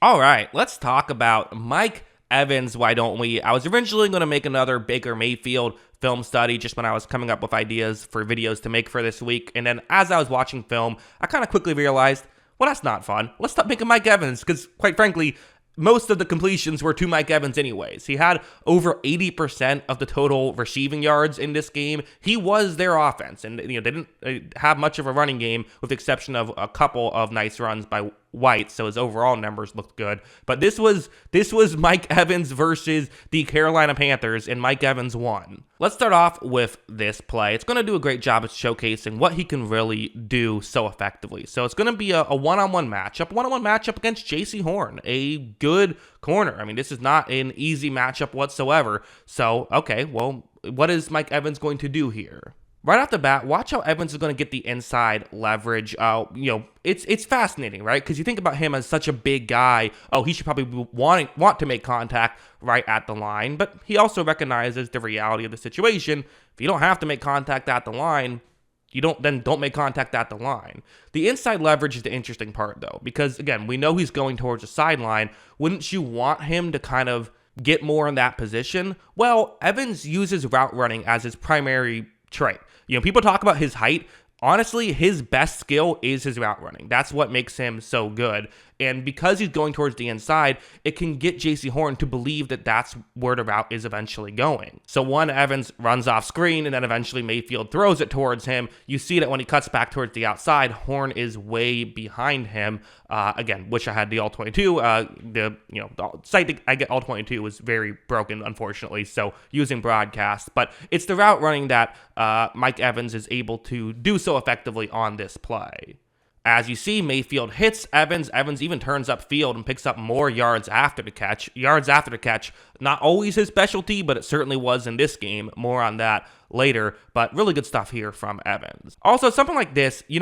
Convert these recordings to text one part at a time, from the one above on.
All right, let's talk about Mike Evans, why don't we? I was originally going to make another Baker Mayfield film study just when I was coming up with ideas for videos to make for this week. And then as I was watching film, I kind of quickly realized, well, that's not fun. Let's stop making Mike Evans because, quite frankly, most of the completions were to Mike Evans anyways. He had over 80% of the total receiving yards in this game. He was their offense, and they didn't have much of a running game with the exception of a couple of nice runs by White, so his overall numbers looked good. But this was Mike Evans versus the Carolina Panthers, and Mike Evans won. Let's start off with this play. It's going to do a great job at showcasing what he can really do so effectively. So it's going to be a one-on-one matchup against J.C. Horn, a good corner. I mean, this is not an easy matchup whatsoever. So, okay, well, what is Mike Evans going to do here? Right off the bat, watch how Evans is going to get the inside leverage. It's fascinating, right? Because you think about him as such a big guy. Oh, he should probably want to make contact right at the line. But he also recognizes the reality of the situation. If you don't have to make contact at the line, don't make contact at the line. The inside leverage is the interesting part, though, because again, we know he's going towards the sideline. Wouldn't you want him to kind of get more in that position? Well, Evans uses route running as his primary trait. People talk about his height. Honestly, his best skill is his route running. That's what makes him so good. And because he's going towards the inside, it can get J.C. Horn to believe that that's where the route is eventually going. So Evans runs off screen, and then eventually Mayfield throws it towards him. You see that when he cuts back towards the outside, Horn is way behind him. Again, wish I had the all-22. The site that I get all-22 was very broken, unfortunately, so using broadcast. But it's the route running that Mike Evans is able to do so effectively on this play. As you see, Mayfield hits Evans. Evans even turns upfield and picks up more yards after the catch. Yards after the catch, not always his specialty, but it certainly was in this game. More on that later, but really good stuff here from Evans. Also, something like this, in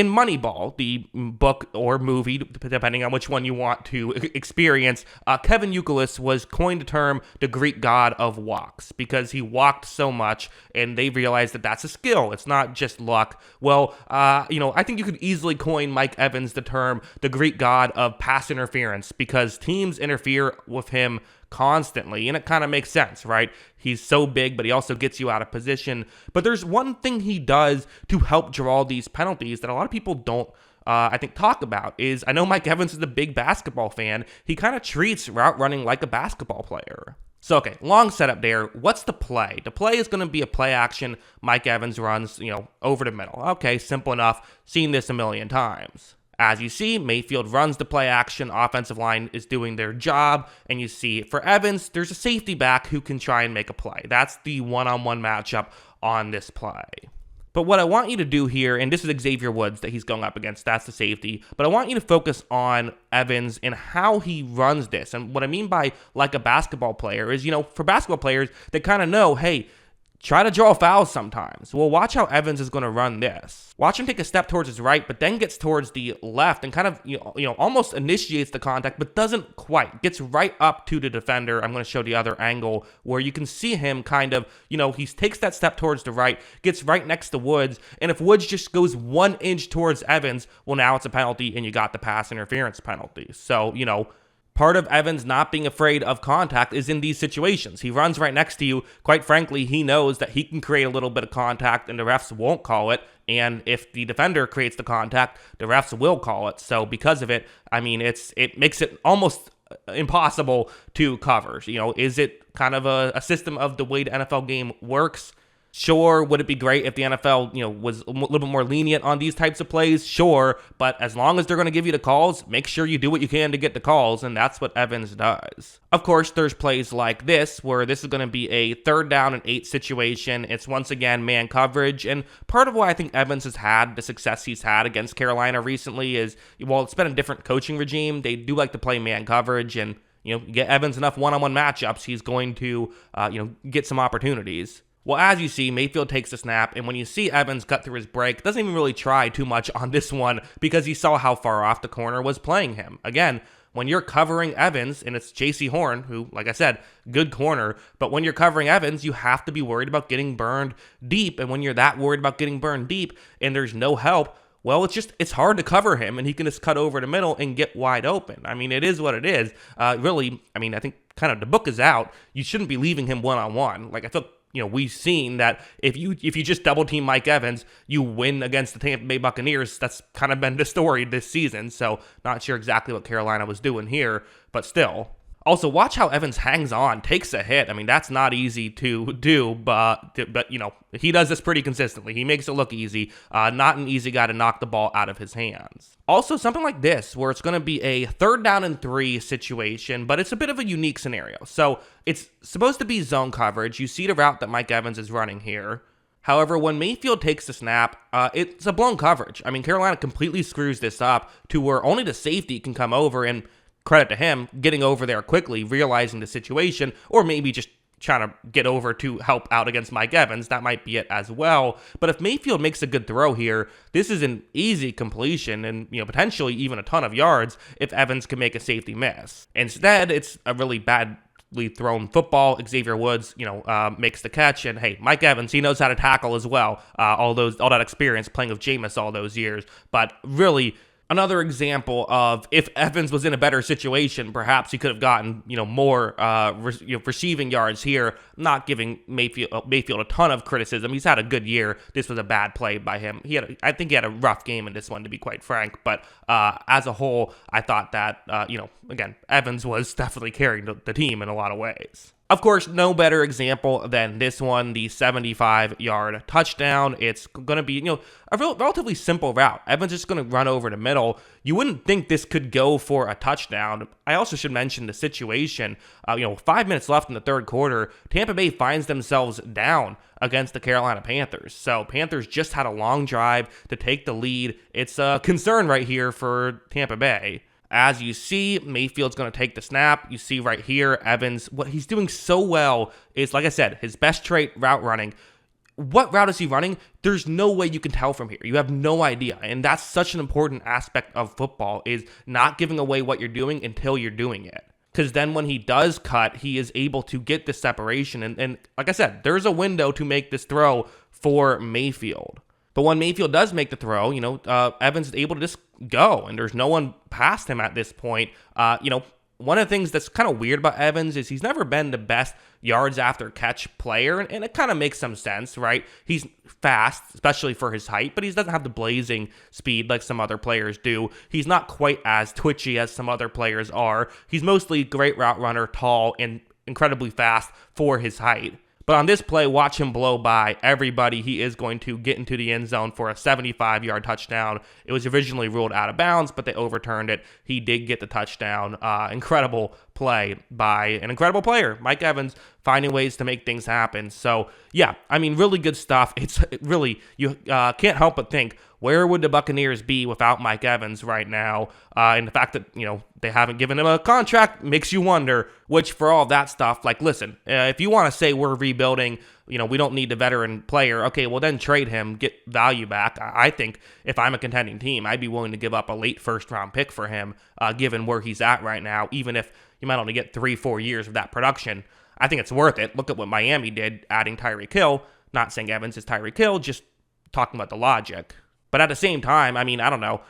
Moneyball, the book or movie, depending on which one you want to experience, Kevin Youkilis was coined the term the Greek god of walks because he walked so much, and they realized that that's a skill. It's not just luck. Well, I think you could easily coin Mike Evans the term the Greek god of pass interference because teams interfere with him constantly, and it kind of makes sense, right? He's so big, but he also gets you out of position. But there's one thing he does to help draw these penalties that a lot of people don't I think talk about is, I know Mike Evans is a big basketball fan. He kind of treats route running like a basketball player. So, okay, long setup there. What's the play? The play is going to be a play action. Mike Evans runs, over the middle. Okay, simple enough. Seen this a million times. As you see, Mayfield runs the play action, offensive line is doing their job, and you see for Evans, there's a safety back who can try and make a play. That's the one-on-one matchup on this play. But what I want you to do here, and this is Xavier Woods that he's going up against, that's the safety, but I want you to focus on Evans and how he runs this. And what I mean by like a basketball player is, for basketball players, they kind of know, hey, try to draw fouls sometimes. Well, watch how Evans is going to run this. Watch him take a step towards his right, but then gets towards the left and kind of, almost initiates the contact, but doesn't quite. Gets right up to the defender. I'm going to show the other angle where you can see him kind of, he takes that step towards the right, gets right next to Woods, and if Woods just goes 1 inch towards Evans, well, now it's a penalty, and you got the pass interference penalty. So, part of Evans not being afraid of contact is in these situations. He runs right next to you. Quite frankly, he knows that he can create a little bit of contact and the refs won't call it. And if the defender creates the contact, the refs will call it. So because of it, it makes it almost impossible to cover. Is it kind of a system of the way the NFL game works? Sure, would it be great if the NFL, was a little bit more lenient on these types of plays? Sure, but as long as they're going to give you the calls, make sure you do what you can to get the calls, and that's what Evans does. Of course, there's plays like this, where this is going to be a 3rd down and 8 situation. It's once again man coverage, and part of why I think Evans has had the success he's had against Carolina recently is, it's been a different coaching regime. They do like to play man coverage, and, get Evans enough one-on-one matchups, he's going to, get some opportunities. Well, as you see, Mayfield takes the snap, and when you see Evans cut through his break, doesn't even really try too much on this one because he saw how far off the corner was playing him. Again, when you're covering Evans, and it's J.C. Horn, who, like I said, good corner, but when you're covering Evans, you have to be worried about getting burned deep, and when you're that worried about getting burned deep and there's no help, Well, it's hard to cover him, and he can just cut over the middle and get wide open. I mean, it is what it is. Really, I mean, I think kind of the book is out. You shouldn't be leaving him one-on-one. Like, I feel, we've seen that if you just double team Mike Evans, you win against the Tampa Bay Buccaneers. That's kind of been the story this season. So not sure exactly what Carolina was doing here, but still. Also, watch how Evans hangs on, takes a hit. I mean, that's not easy to do, but he does this pretty consistently. He makes it look easy. Not an easy guy to knock the ball out of his hands. Also, something like this, where it's going to be a 3rd down and 3 situation, but it's a bit of a unique scenario. So it's supposed to be zone coverage. You see the route that Mike Evans is running here. However, when Mayfield takes the snap, it's a blown coverage. I mean, Carolina completely screws this up to where only the safety can come over, and credit to him, getting over there quickly, realizing the situation, or maybe just trying to get over to help out against Mike Evans. That might be it as well. But if Mayfield makes a good throw here, this is an easy completion and potentially even a ton of yards if Evans can make a safety miss. Instead, it's a really badly thrown football. Xavier Woods, makes the catch, and hey, Mike Evans, he knows how to tackle as well. All that experience playing with Jameis all those years. But really, another example of if Evans was in a better situation, perhaps he could have gotten, more receiving yards here. I'm not giving Mayfield a ton of criticism. He's had a good year. This was a bad play by him. I think he had a rough game in this one, to be quite frank. But as a whole, I thought that, again, Evans was definitely carrying the team in a lot of ways. Of course, no better example than this one, the 75-yard touchdown. It's going to be, a relatively simple route. Evans is just going to run over the middle. You wouldn't think this could go for a touchdown. I also should mention the situation. 5 minutes left in the third quarter. Tampa Bay finds themselves down against the Carolina Panthers. So Panthers just had a long drive to take the lead. It's a concern right here for Tampa Bay. As you see, Mayfield's going to take the snap. You see right here, Evans, what he's doing so well is, like I said, his best trait, route running. What route is he running? There's no way you can tell from here. You have no idea. And that's such an important aspect of football, is not giving away what you're doing until you're doing it. Because then when he does cut, he is able to get the separation. And like I said, there's a window to make this throw for Mayfield. But when Mayfield does make the throw, Evans is able to just go, and there's no one past him at this point. One of the things that's kind of weird about Evans is he's never been the best yards after catch player, and it kind of makes some sense, right? He's fast, especially for his height, but he doesn't have the blazing speed like some other players do. He's not quite as twitchy as some other players are. He's mostly great route runner, tall, and incredibly fast for his height. But on this play, watch him blow by everybody. He is going to get into the end zone for a 75-yard touchdown. It was originally ruled out of bounds, but they overturned it. He did get the touchdown. Incredible play by an incredible player, Mike Evans, finding ways to make things happen. So, yeah, I mean, really good stuff. It's really, you can't help but think, where would the Buccaneers be without Mike Evans right now? And the fact that, they haven't given him a contract makes you wonder, which for all that stuff, like, listen, if you want to say we're rebuilding, we don't need a veteran player, okay, well then trade him, get value back. I think if I'm a contending team, I'd be willing to give up a late first-round pick for him, given where he's at right now, even if you might only get 3-4 years of that production. I think it's worth it. Look at what Miami did, adding Tyreek Hill. Not saying Evans is Tyreek Hill, just talking about the logic. But at the same time, I mean, I don't know.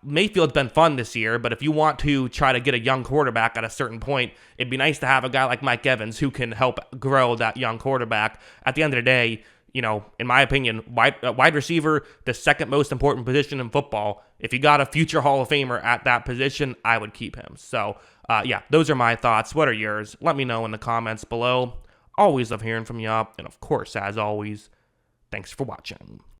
Mayfield's been fun this year, but if you want to try to get a young quarterback at a certain point, it'd be nice to have a guy like Mike Evans who can help grow that young quarterback. At the end of the day, in my opinion, wide receiver, the second most important position in football. If you got a future Hall of Famer at that position, I would keep him. So, yeah, those are my thoughts. What are yours? Let me know in the comments below. Always love hearing from you. And of course, as always, thanks for watching.